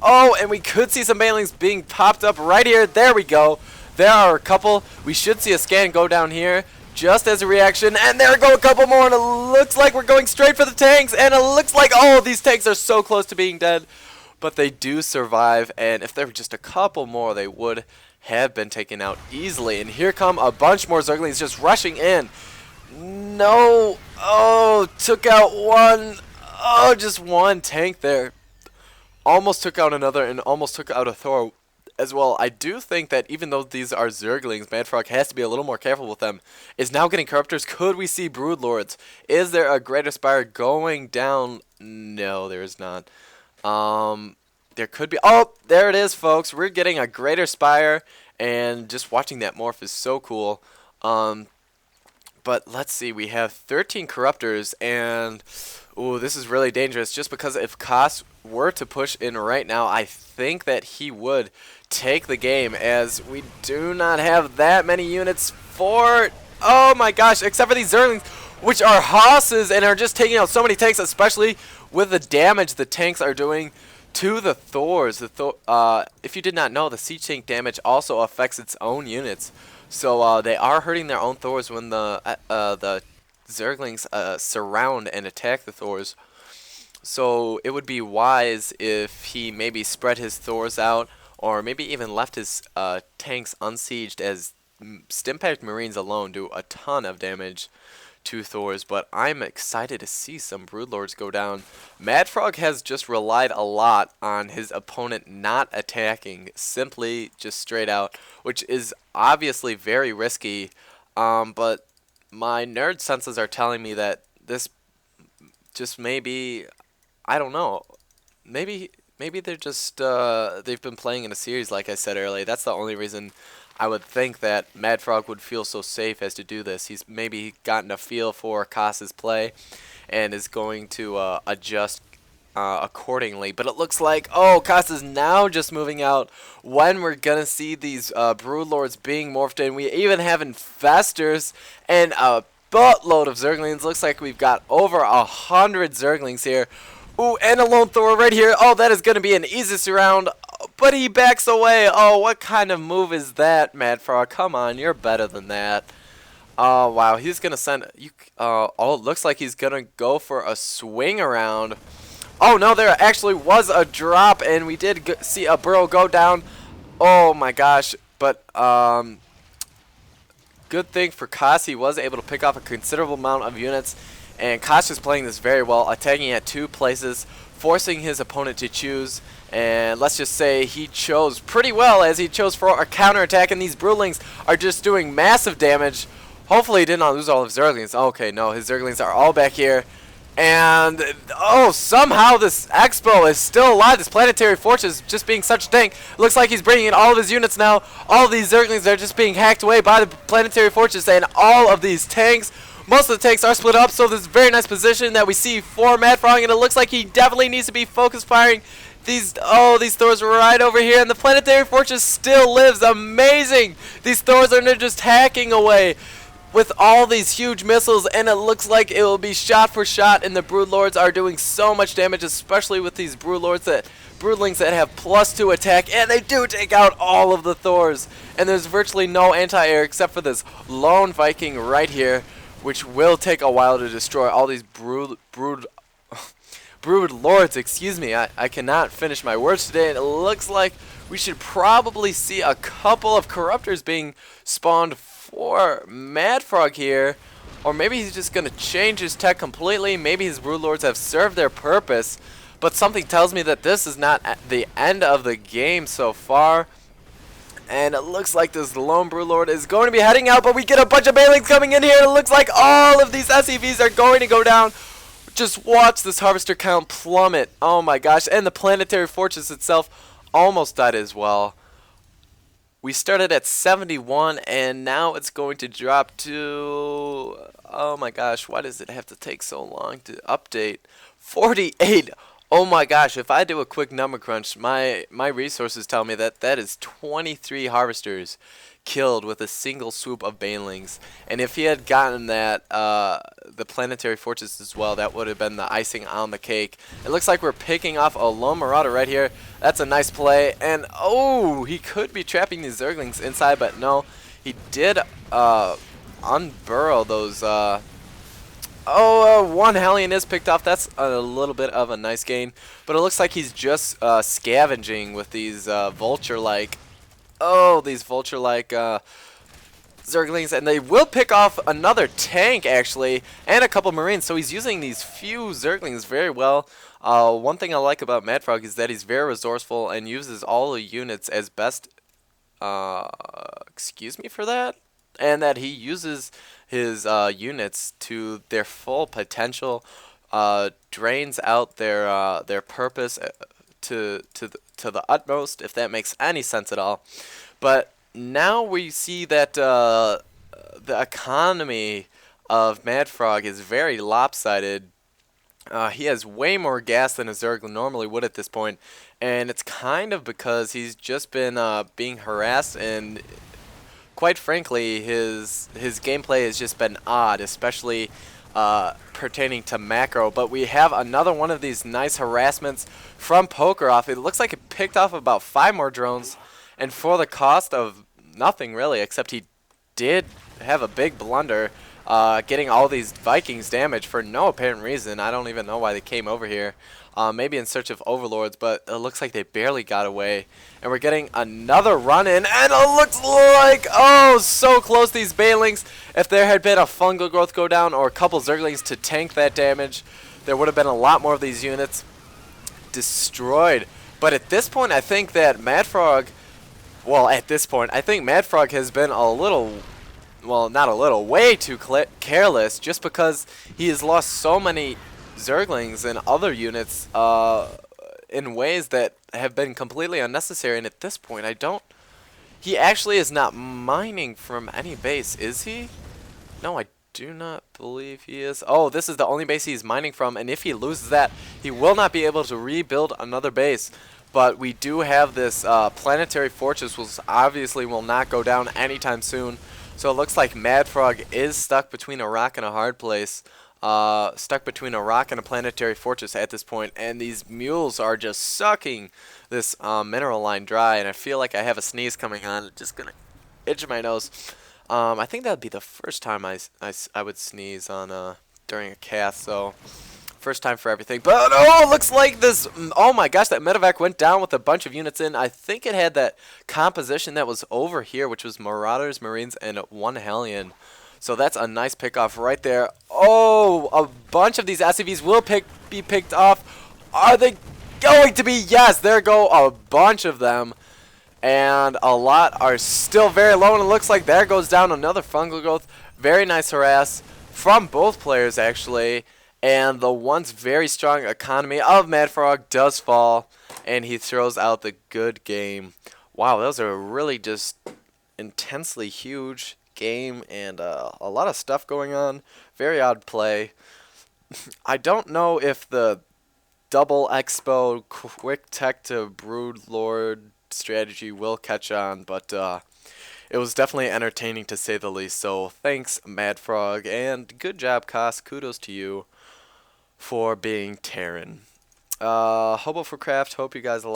Oh, and we could see some banelings being popped up right here. There we go. There are a couple. We should see a scan go down here just as a reaction. And there go a couple more. And it looks like we're going straight for the tanks. And it looks like, oh, these tanks are so close to being dead. But they do survive. And if there were just a couple more, they would have been taken out easily. And here come a bunch more Zerglings just rushing in. No. Oh, took out one. Oh, just one tank there. Almost took out another and almost took out a Thor as well. I do think that even though these are Zerglings, Madfrog has to be a little more careful with them. Is now getting Corruptors. Could we see Broodlords? Is there a Greater Spire going down? No, there is not. There could be. Oh, there it is, folks. We're getting a Greater Spire, and just watching that morph is so cool. But let's see. We have 13 Corruptors, and ooh, this is really dangerous. Just because if Kas were to push in right now, I think that he would take the game, as we do not have that many units for, oh my gosh, except for these Zerglings, which are hosses and are just taking out so many tanks, especially with the damage the tanks are doing to the Thors. If you did not know, the siege tank damage also affects its own units. So they are hurting their own Thors when the Zerglings surround and attack the Thors. So it would be wise if he maybe spread his Thors out, or maybe even left his tanks unsieged, as Stimpack Marines alone do a ton of damage to Thors. But I'm excited to see some Broodlords go down. Madfrog has just relied a lot on his opponent not attacking, simply just straight out, which is obviously very risky. But my nerd senses are telling me that this just maybe, I don't know, maybe they're just they've been playing in a series, like I said earlier. That's the only reason I would think that Madfrog would feel so safe as to do this. He's maybe gotten a feel for Kas's play and is going to adjust accordingly. But it looks like, oh, Kas is now just moving out when we're gonna see these Broodlords being morphed in. We even have Infestors and a buttload of Zerglings. Looks like we've got over 100 Zerglings here. Ooh, and a lone Thor right here. Oh, that is going to be an easy surround. But he backs away. Oh, what kind of move is that, Madfrog? Come on, you're better than that. Oh, wow. He's going to send... oh, it looks like he's going to go for a swing around. Oh, no, there actually was a drop, and we did see a burrow go down. Oh, my gosh. But, good thing for Kas, he was able to pick off a considerable amount of units. And Kas is playing this very well, attacking at 2 places, forcing his opponent to choose. And let's just say he chose pretty well, as he chose for a counterattack, and these Broodlings are just doing massive damage. Hopefully he did not lose all of his Zerglings. Okay, no, his Zerglings are all back here. And, oh, somehow this Expo is still alive. This Planetary Fortress just being such a tank. Looks like he's bringing in all of his units now. All of these Zerglings are just being hacked away by the Planetary Fortress, and all of these tanks. Most of the tanks are split up, so this is a very nice position that we see for Madfrog, and it looks like he definitely needs to be focus firing these Thors right over here, and the Planetary Fortress still lives. Amazing! These Thors are just hacking away with all these huge missiles, and it looks like it will be shot for shot, and the Broodlords are doing so much damage, especially with these Broodlords Broodlings that have +2 attack, and they do take out all of the Thors. And there's virtually no anti-air except for this lone Viking right here, which will take a while to destroy all these brood lords. Excuse me, I cannot finish my words today, and it looks like we should probably see a couple of Corruptors being spawned for Madfrog here. Or maybe he's just going to change his tech completely. Maybe his Broodlords have served their purpose. But something tells me that this is not the end of the game so far. And it looks like this lone Broodlord is going to be heading out, but we get a bunch of banelings coming in here. It looks like all of these SCVs are going to go down. Just watch this Harvester count plummet. Oh my gosh. And the Planetary Fortress itself almost died as well. We started at 71, and now it's going to drop to... oh my gosh, why does it have to take so long to update? 48. Oh my gosh, if I do a quick number crunch, my resources tell me that that is 23 harvesters killed with a single swoop of banelings. And if he had gotten that, the planetary fortress as well, that would have been the icing on the cake. It looks like we're picking off a lone marauder right here. That's a nice play. And oh, he could be trapping these zerglings inside, but no. He did unburrow those one Hellion is picked off. That's a little bit of a nice gain. But it looks like he's just scavenging with these vulture-like, Zerglings. And they will pick off another tank, actually, and a couple Marines. So he's using these few Zerglings very well. One thing I like about Madfrog is that he's very resourceful and uses all the units as best, excuse me for that? And that he uses his units to their full potential, drains out their purpose to the utmost, if that makes any sense at all. But now we see that the economy of Madfrog is very lopsided. He has way more gas than a Zerg normally would at this point, and it's kind of because he's just been being harassed, and quite frankly, his gameplay has just been odd, especially pertaining to macro. But we have another one of these nice harassments from Pokeroff. It looks like it picked off about 5 more drones, and for the cost of nothing really, except he did have a big blunder, getting all these Vikings damaged for no apparent reason. I don't even know why they came over here. Maybe in search of overlords, but it looks like they barely got away. And we're getting another run in, and it looks like, oh, so close, these banelings. If there had been a fungal growth go down or a couple Zerglings to tank that damage, there would have been a lot more of these units destroyed. But at this point, I think that Madfrog, well, at this point, I think Madfrog has been a little, well, not a little, way too careless, just because he has lost so many Zerglings and other units in ways that have been completely unnecessary. And at this point, he actually is not mining from any base, is he? No, I do not believe he is. Oh, this is the only base he's mining from, and if he loses that, he will not be able to rebuild another base. But we do have this planetary fortress, which obviously will not go down anytime soon. So it looks like Madfrog is stuck between a rock and a hard place. Stuck between a rock and a planetary fortress at this point, and these mules are just sucking this mineral line dry, and I feel like I have a sneeze coming on. Just gonna itch my nose. I think that would be the first time I would sneeze on during a cast, so first time for everything. But oh, it looks like this, oh my gosh, that medevac went down with a bunch of units in. I think it had that composition that was over here, which was Marauders, Marines, and 1 Hellion. So that's a nice pickoff right there. Oh, a bunch of these SCVs will be picked off. Are they going to be? Yes, there go a bunch of them. And a lot are still very low, and it looks like there goes down another fungal growth. Very nice harass from both players, actually. And the once very strong economy of Madfrog does fall, and he throws out the good game. Wow, those are really just intensely huge game, and a lot of stuff going on. Very odd play. I don't know if the double expo quick tech to brood lord strategy will catch on, but it was definitely entertaining to say the least. So thanks, Madfrog, and good job, Kas. Kudos to you for being Terran. Hobo for Craft. Hope you guys like